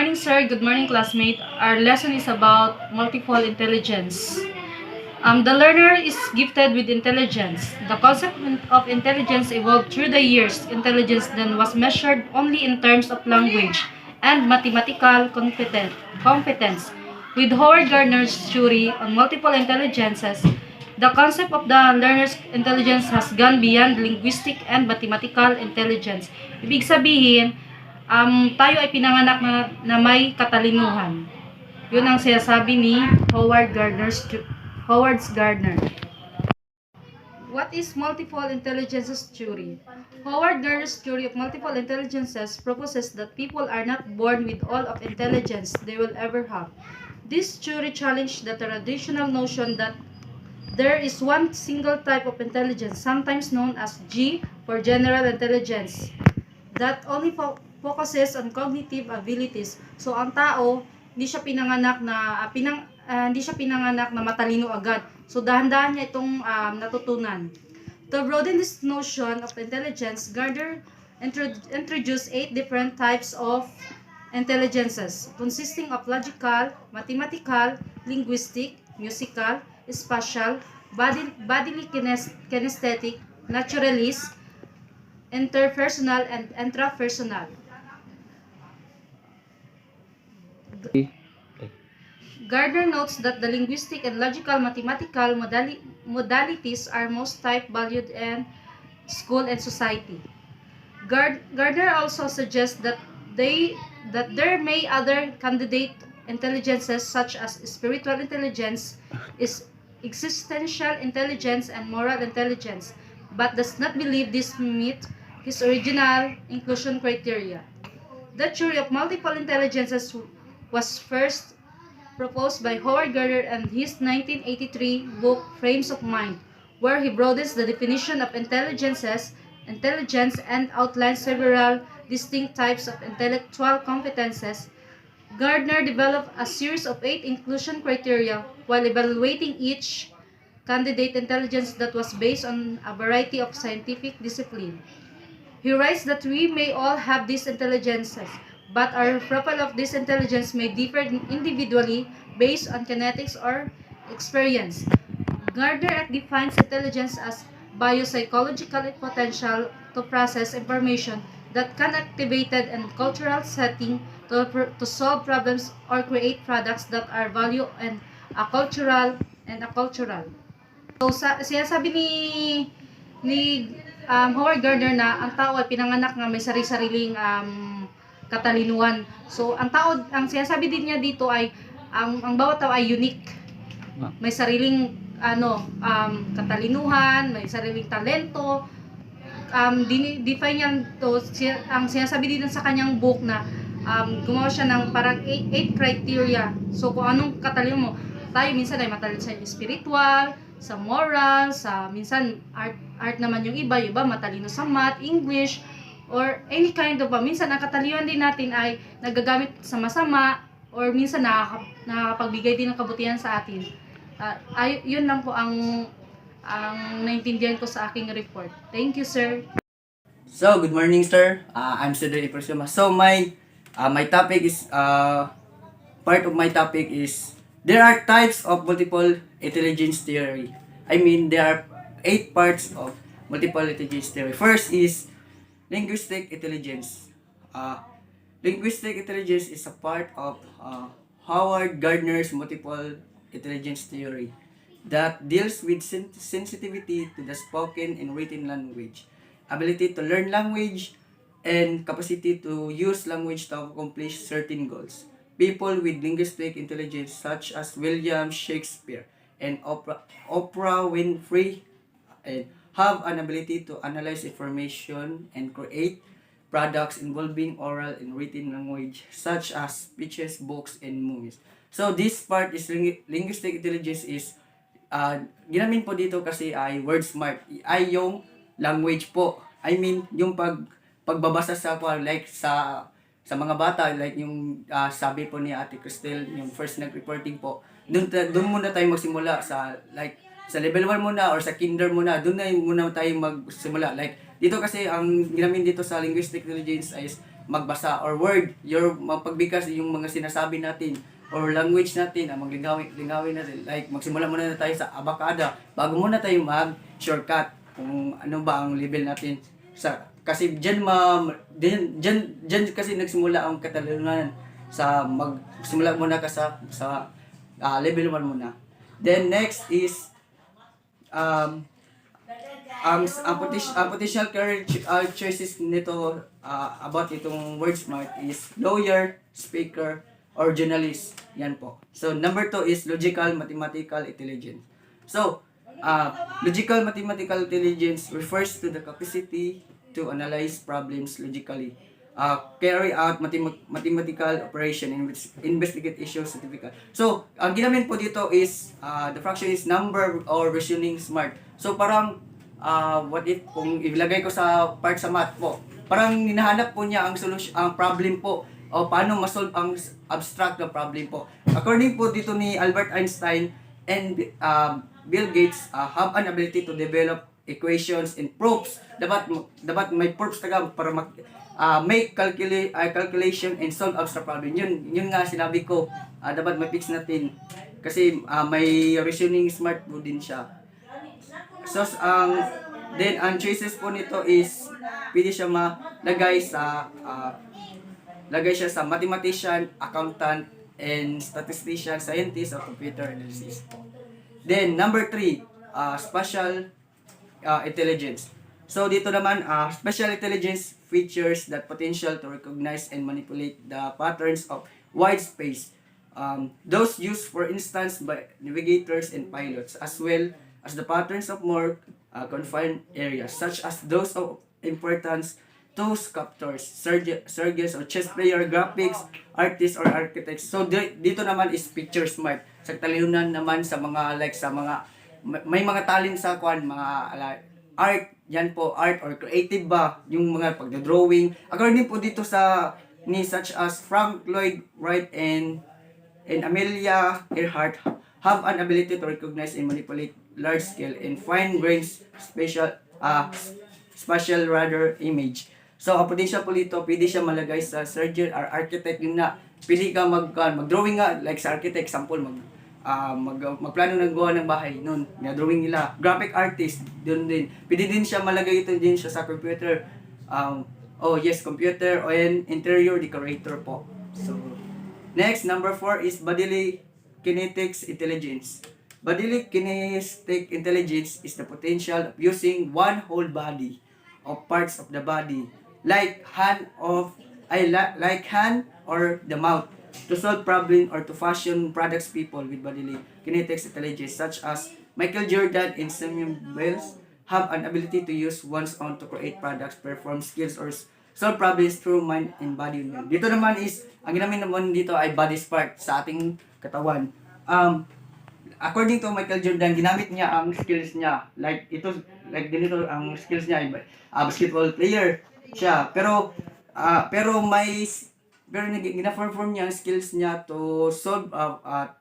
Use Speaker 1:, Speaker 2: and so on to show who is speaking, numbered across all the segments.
Speaker 1: morning, sir. Good morning, classmate. Our lesson is about multiple intelligence. The learner is gifted with intelligence. The concept of intelligence evolved through the years. Intelligence then was measured only in terms of language and mathematical competence. With Howard Gardner's theory on multiple intelligences, the concept of the learner's intelligence has gone beyond linguistic and mathematical intelligence. Ibig sabihin, tayo ay pinanganak na may katalinuhan. Yun ang sinasabi ni Howard Gardner. What is multiple intelligences theory? Howard Gardner's theory of multiple intelligences proposes that people are not born with all of intelligence they will ever have. This theory challenged the traditional notion that there is one single type of intelligence, sometimes known as G for general intelligence, that only focuses on cognitive abilities. So ang tao, hindi siya pinanganak na matalino agad. So dahan-dahan niya itong natutunan. To broaden this notion of intelligence, Gardner introduced 8 different types of intelligences consisting of logical, mathematical, linguistic, musical, spatial, bodily kinesthetic, naturalist, interpersonal, and intrapersonal. Gardner notes that the linguistic and logical mathematical modalities are most type valued in school and society. Gardner also suggests that there may other candidate intelligences such as spiritual intelligence, existential intelligence, and moral intelligence, but does not believe this meet his original inclusion criteria. The theory of multiple intelligences was first proposed by Howard Gardner in his 1983 book Frames of Mind, where he broadens the definition of intelligence and outlines several distinct types of intellectual competences. Gardner developed a series of 8 inclusion criteria while evaluating each candidate intelligence that was based on a variety of scientific disciplines. He writes that we may all have these intelligences, but our profile of this intelligence may differ individually based on kinetics or experience. Gardner defines intelligence as biopsychological potential to process information that can be activated in cultural setting to solve problems or create products that are value and a cultural. So sinasabi ni Howard Gardner na ang tao ay pinanganak na may sari-sariling katalinuhan. So ang sinasabi din niya dito ay ang bawat tao ay unique. May sariling katalinuhan, may sariling talento. Define niya to, ang sinasabi din sa kanyang book na gumawa siya ng parang 8 criteria. So kung anong katalino mo, tayo minsan ay matalino sa spiritual, sa moral, sa minsan art naman yung iba matalino sa math, English, or any kind of minsan ang katalinuhan din natin ay nagagamit sa masama or minsan nakakapagbigay din ng kabutihan sa atin. Yun lang po ang naintindihan ko sa aking report. Thank you, sir.
Speaker 2: So, good morning, sir. I'm Cedric Persuma. So, my topic is part of my topic is there are types of multiple intelligence theory. I mean, there are 8 parts of multiple intelligence theory. First is linguistic intelligence. Linguistic intelligence is a part of Howard Gardner's multiple intelligence theory that deals with sensitivity to the spoken and written language, ability to learn language, and capacity to use language to accomplish certain goals. People with linguistic intelligence such as William Shakespeare and Oprah Winfrey have an ability to analyze information and create products involving oral and written language such as speeches, books, and movies. So this part is linguistic intelligence is ginamin po dito kasi ay word smart. Ay yung language po. I mean yung pagbabasa sa like sa mga bata, like yung sabi po ni Ate Cristel, yung first nag-reporting po, doon muna tayo magsimula sa like sa level 1 muna or sa kinder muna, doon na muna tayo magsimula. Like dito kasi ang ginamin dito sa linguistic intelligence is magbasa or word, your mapagbigkas yung mga sinasabi natin or language natin, maglingawin natin. Like, magsimula muna na tayo sa abakada bago muna tayo mag-shortcut kung ano ba ang level natin. Kasi dyan kasi nagsimula ang Katalonan sa magsimula muna ka sa level 1 muna. Then next is ang potential career choices nito about itong word smart is lawyer, speaker, or journalist. Yan po. So, number 2 is logical mathematical intelligence. So, logical mathematical intelligence refers to the capacity to analyze problems logically, carry out mathematical operation, and investigate issues scientifically. So, ang ginamit po dito is, the fraction is number or reasoning smart. So, parang, what if, kung ilagay ko sa part sa math po, parang hinahanap po niya ang solution, ang problem po, o paano ma-solve ang abstract na problem po. According po dito ni Albert Einstein and Bill Gates, have an ability to develop equations and proofs. Dapat may proofs taga para make calculation and solve abstract problem. Yun nga sinabi ko, dapat ma-fix natin kasi may reasoning smart po din siya. So then ang choices po nito is pwede siya malagay sa mathematician, accountant, and statistician, scientist, or computer analysis. Then number 3, spatial intelligence. So dito naman, spatial intelligence features that potential to recognize and manipulate the patterns of wide space. Those used for instance by navigators and pilots, as well as the patterns of more confined areas, such as those of importance to sculptors, surgeons, or chess player, graphics, artists, or architects. So dito naman is picture smart. Sa talihunan naman sa mga may mga talent sa mga art, yan po, art or creative ba, yung mga pagdodrawing. According po dito sa such as Frank Lloyd Wright and Amelia Earhart have an ability to recognize and manipulate large scale and fine grained spatial radar image. So, ang potential po dito, pwede siya malagay sa surgeon or architect, yun na, pwede ka mag-drawing nga, like sa architect, example, magplano ng gawa ng bahay, nun, drawing nila. Graphic artist, dun din. Pwede din siya malagay ito din siya sa computer. Computer o interior decorator po. So, next, number 4 is bodily kinetics intelligence. Bodily kinetic intelligence is the potential of using one whole body or parts of the body like hand or the mouth to solve problem or to fashion products. People with bodily kinetics intelligence such as Michael Jordan and Samuel Wells have an ability to use one's own to create products, perform skills, or solve problems through mind and body union. Dito naman is, ang ginamit naman dito ay body part sa ating katawan. According to Michael Jordan, ginamit niya ang skills niya. Like ganito ang skills niya, basketball player siya. Pero gina-perform niya ang skills niya to solve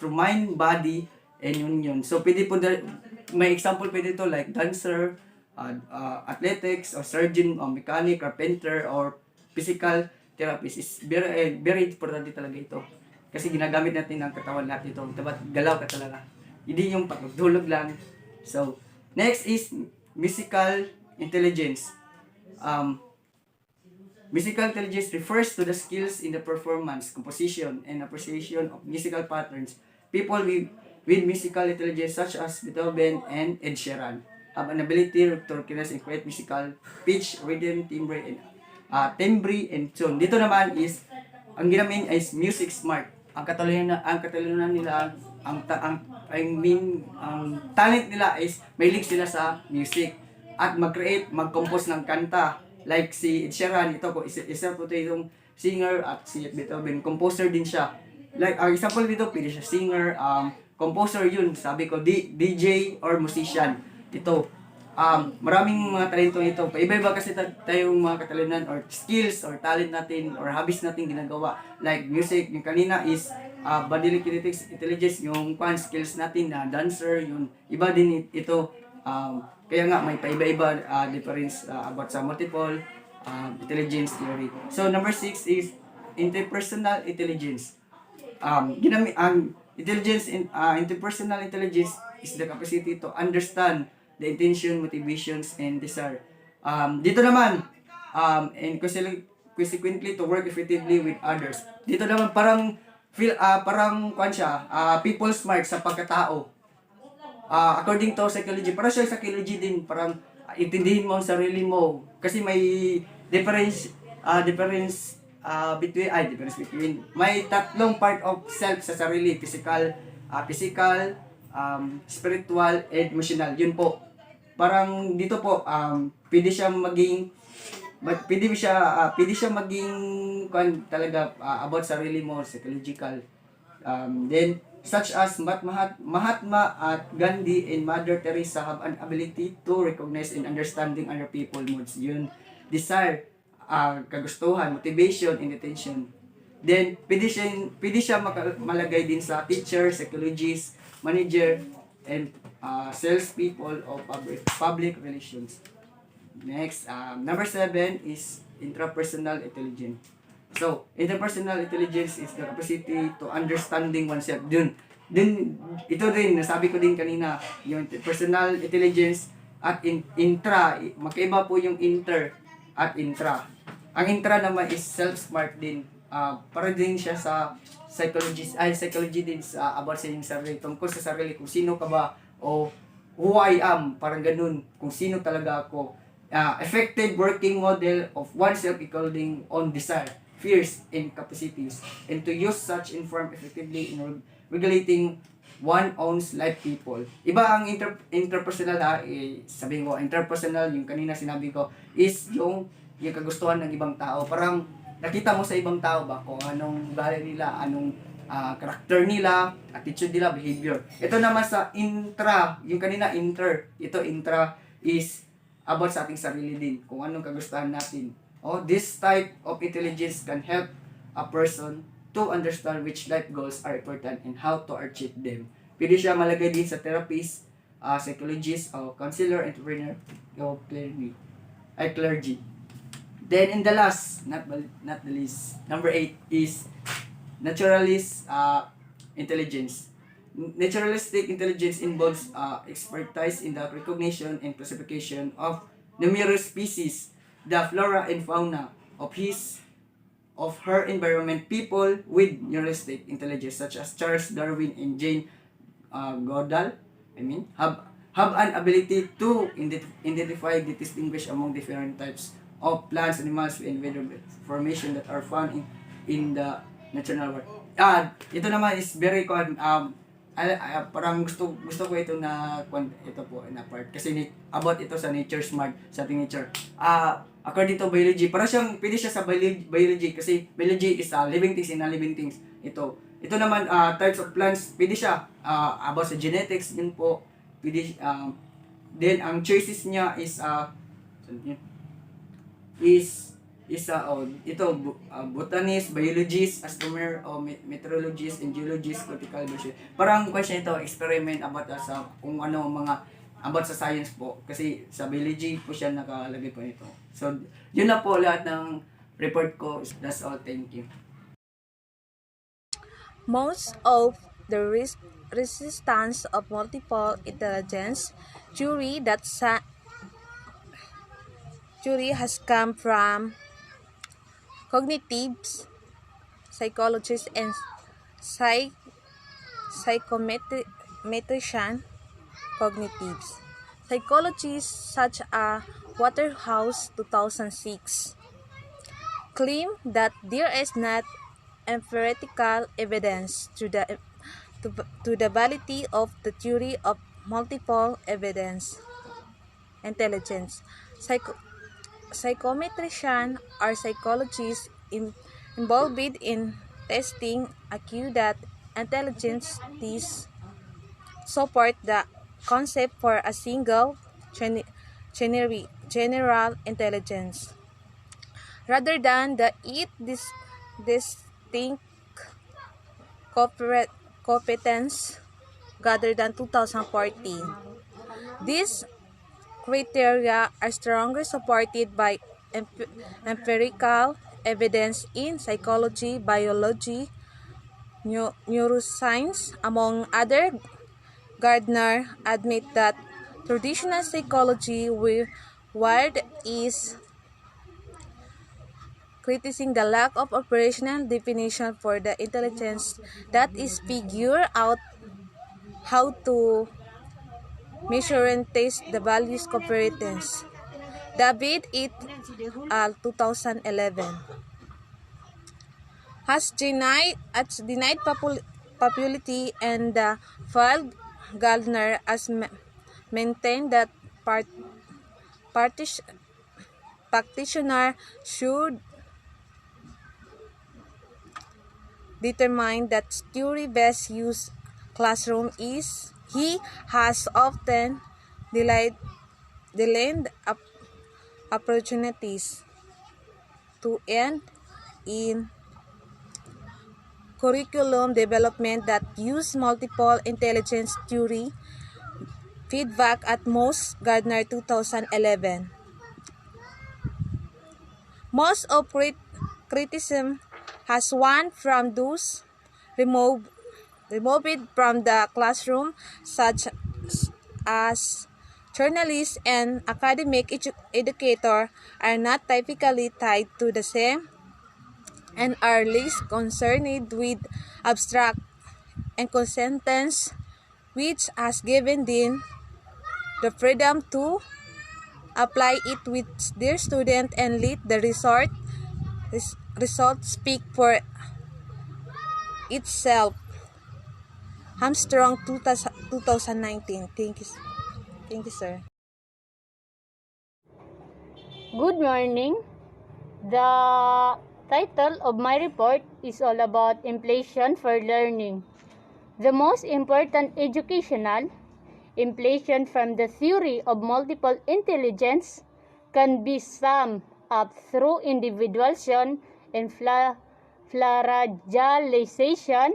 Speaker 2: through mind, body, and yun. So pwede po may example pwede to like dancer, athletics, or surgeon, or mechanic, carpenter, or physical therapist. Is very important talaga ito. Kasi ginagamit natin ang katawan natin ito. Dapat galaw ka talaga. Hindi yung pagdulog lang. So, next is musical intelligence. Musical intelligence refers to the skills in the performance, composition, and appreciation of musical patterns. People with musical intelligence such as Beethoven and Ed Sheeran have an ability to recognize and create musical pitch, rhythm, timbre, and tone. Dito naman is, ang ginamit is music smart. Ang katalunan nila, ang talent nila is mahilig sila sa music at mag-compose ng kanta. Like si Ed Sheeran, isa po itong singer, at si Beethoven, composer din siya. Like, example dito, pwede siya singer, composer yun, sabi ko, DJ or musician. Ito, maraming mga talento ito. Iba-iba kasi tayong mga katalunan or skills or talent natin or hobbies natin ginagawa. Like music, yung kanina is bodily kinetics intelligence, yung skills natin na dancer, yun. Iba din ito. Kaya nga may paiba-iba difference about sa multiple intelligence theory. So number 6 is interpersonal intelligence. Interpersonal intelligence is the capacity to understand the intention, motivations, and desire. Dito naman, and consequently to work effectively with others. Dito naman parang kwan siya, people smart sa pagkatao. According to psychology, para siya psychology din, parang intindihin mo ang sarili mo kasi may difference between may tatlong part of self sa sarili, physical, spiritual, and emotional. Yun po. Parang dito po pwede siya maging talaga about sarili mo, psychological. Then such as Mahatma at Gandhi and Mother Teresa have an ability to recognize and understanding other people moods. Yun, desire, kagustuhan, motivation, and intention. Then, pwede siya malagay din sa teacher, psychologist, manager, and sales people of public relations. Next, number 7 is intrapersonal intelligence. So, interpersonal intelligence is the capacity to understanding oneself. Ito din, nasabi ko din kanina, yung personal intelligence at intra, magkaiba po yung inter at intra. Ang intra naman is self-smart din. Para din siya sa psychology din sa about sa inyong sarili, tungkol sa sarili, kung sino ka ba, o who I am, parang ganun, kung sino talaga ako. Effective working model of oneself according on desire, fears, and capacities, and to use such inform effectively in regulating one own's life people. Iba ang interpersonal sabihin ko, interpersonal, yung kanina sinabi ko, is yung kagustuhan ng ibang tao. Parang nakita mo sa ibang tao ba kung anong ugali nila, anong character nila, attitude nila, behavior. Ito naman sa intra, yung kanina ito intra is about sa ating sarili din, kung anong kagustuhan natin. This type of intelligence can help a person to understand which life goals are important and how to achieve them. Pwede siya malagay din sa therapist, psychologist, o counselor, entrepreneur, o clergy. Then in the last, not the least, number 8 is naturalist intelligence. Naturalistic intelligence involves expertise in the recognition and classification of numerous species, the flora and fauna of her environment. People with naturalistic intelligence such as Charles Darwin and Jane Goodall, have an ability to identify and distinguish among different types of plants, animals, and weather formation that are found in the natural world. Ito naman is very parang gusto ko ito ito po na part kasi about ito sa nature smart, sa ating nature. According to biology, para siyang pwede siya sa biology kasi biology is living things and non-living things. Ito naman types of plants, pwede siya about sa genetics din po. Pwede then ang choices niya botanist, biologist, astronomer, o meteorologist, and geologist, critical biologist. Parang question ito, experiment about sa kung ano mga about sa science po. Kasi sa biology po siya nakalagay po nito. So, yun na po lahat ng report ko. That's all. Thank you.
Speaker 3: Most of the resistance of multiple intelligence theory has come from cognitive psychologists and psychometrician cognitives. Psychologists such as Waterhouse 2006 claim that there is not empirical evidence to the validity of the theory of multiple evidence intelligence. Psychometricians are psychologists involved in testing accused that intelligence tests support the concept for a single general intelligence, rather than the eight distinct competence gathered than 2014. These criteria are strongly supported by empirical evidence in psychology, biology, neuroscience, among other. Gardner admit that traditional psychology word is criticizing the lack of operational definition for the intelligence that is figure out how to measure and test the values competence. David et al. 2011 has denied popularity and the filed Gardner has maintained that partic- practitioner should determine that theory-based use classroom is he has often delayed opportunities to end in curriculum development that use multiple intelligence theory feedback at most. Gardner 2011. Most of criticism has one from those removed from the classroom, such as journalists and academic educators are not typically tied to the same and are less concerned with abstract and sentence, which has given them the freedom to apply it with their student and let the result speak for itself. Armstrong 2019. Thank you. Thank you, sir.
Speaker 4: Good morning. The title of my report is all about inflation for learning. The most important educational inflation from the theory of multiple intelligence can be summed up through individualization and flagellization.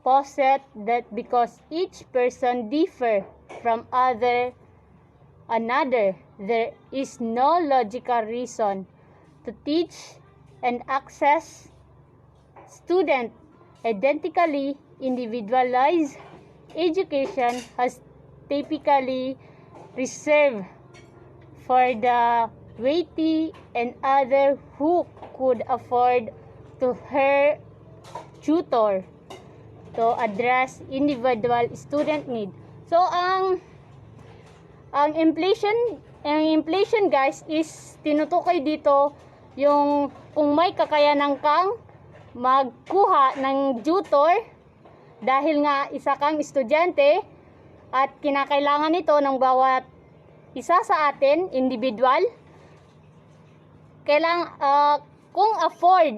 Speaker 4: Posit that because each person differs from another, there is no logical reason to teach and access students identically. Individualized education has typically reserved for the wealthy and others who could afford to hire tutor to address individual student need. So ang inflation guys is tinutukoy dito yung kung may kakayanan kang magkuha ng tutor dahil nga isa kang estudyante at kinakailangan ito ng bawat isa sa atin individual. Kung afford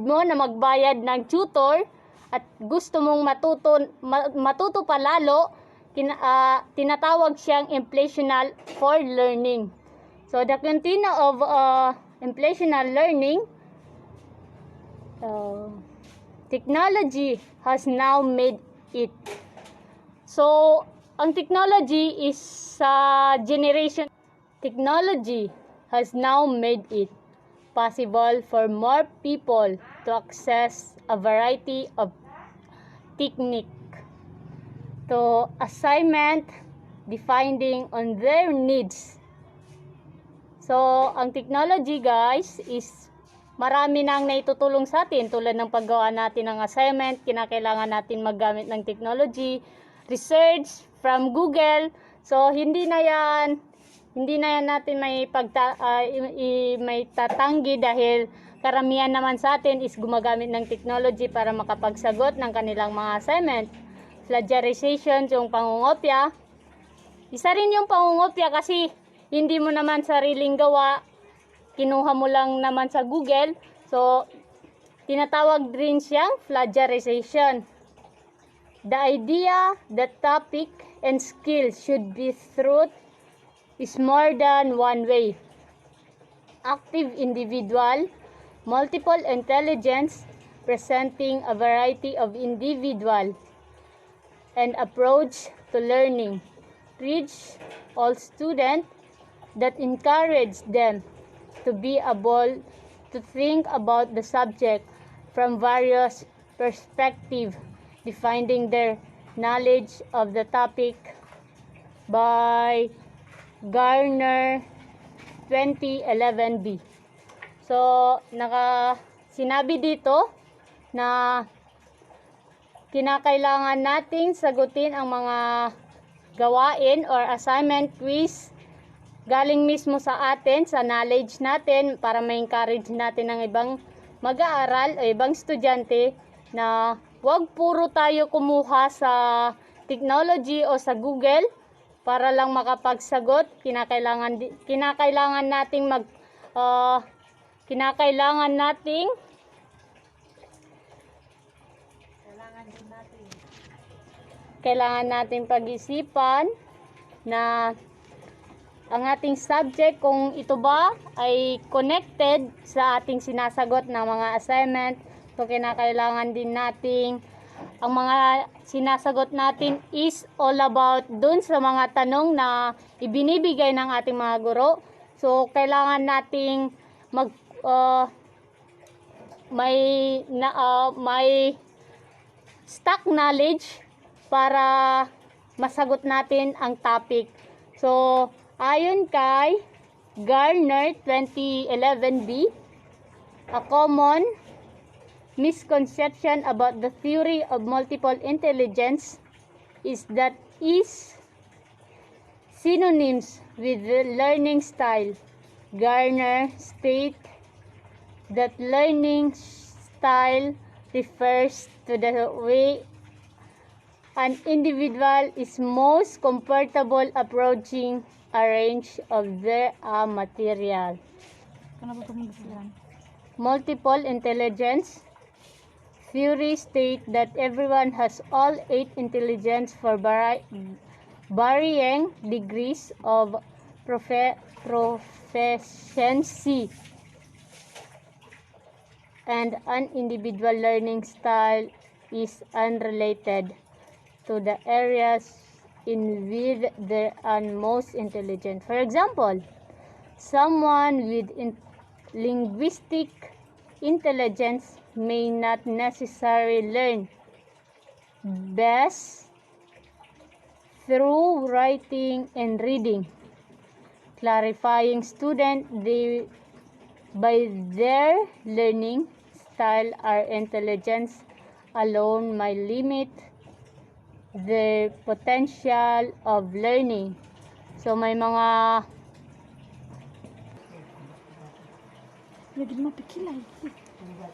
Speaker 4: mo na magbayad ng tutor at gusto mong matuto pa lalo, tinatawag siyang inflational for learning. So the content of inflational learning, technology has now made it. So ang technology is technology has now made it possible for more people to access a variety of technique to assignment depending on their needs. So, ang technology guys is marami nang naitutulong sa atin tulad ng paggawa natin ng assignment, kinakailangan natin maggamit ng technology, research from Google. So, hindi na yan natin may tatanggi dahil karamihan naman sa atin is gumagamit ng technology para makapagsagot ng kanilang mga assignment. Plagiarization, yung pangungopya. Isa rin yung pangungopya kasi hindi mo naman sariling gawa, kinuha mo lang naman sa Google. So, tinatawag rin siyang plagiarization. The idea, the topic, and skill should be truth is more than one way. Active individual, multiple intelligence, presenting a variety of individual and approach to learning. Reach all students that encourage them to be able to think about the subject from various perspectives, defining their knowledge of the topic by Garner 2011b. So, sinabi dito na kinakailangan nating sagutin ang mga gawain or assignment quiz galing mismo sa atin, sa knowledge natin, para ma-encourage natin ang ibang mag-aaral o ibang estudyante na huwag puro tayo kumuha sa technology o sa Google para lang makapagsagot. Kinakailangan nating pag-isipan na ang ating subject, kung ito ba ay connected sa ating sinasagot na mga assignment. So, kinakailangan din nating ang mga sinasagot natin is all about dun sa mga tanong na ibinibigay ng ating mga guro. So, kailangan nating may stock knowledge para masagot natin ang topic. So, ayon kay Garner 2011b, a common misconception about the theory of multiple intelligence is that is synonyms with the learning style. Garner states that learning style refers to the way an individual is most comfortable approaching a range of their material. Multiple intelligence theory state that everyone has all 8 intelligence for varying degrees of proficiency, and an individual learning style is unrelated to the areas in which they are most intelligent. For example, someone with linguistic intelligence may not necessarily learn best through writing and reading. Clarifying students by their learning style or intelligence alone may limit the potential of learning. So, may mga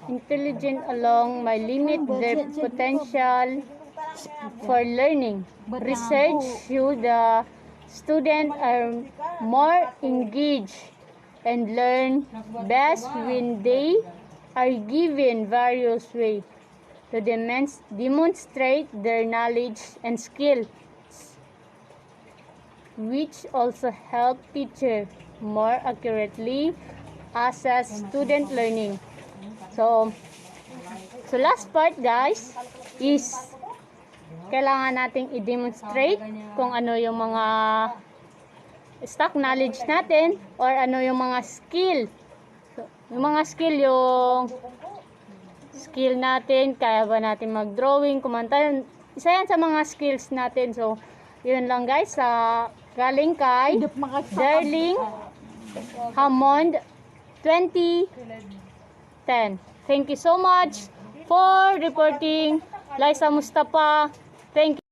Speaker 4: intelligent alone may limit their potential for learning. Research shows the students are more engaged and learn best when they are given various ways to demonstrate their knowledge and skills, which also help teachers more accurately assess student learning. So last part, guys, is kailangan nating i-demonstrate kung ano yung mga stock knowledge natin or ano yung mga skill. So, yung mga skill, yung skill natin, kaya ba natin mag-drawing, kumanta, isa yan sa mga skills natin. So, yun lang guys, galing kay Darling Hammond 2010. Thank you so much for reporting. Liza Mustafa, thank you.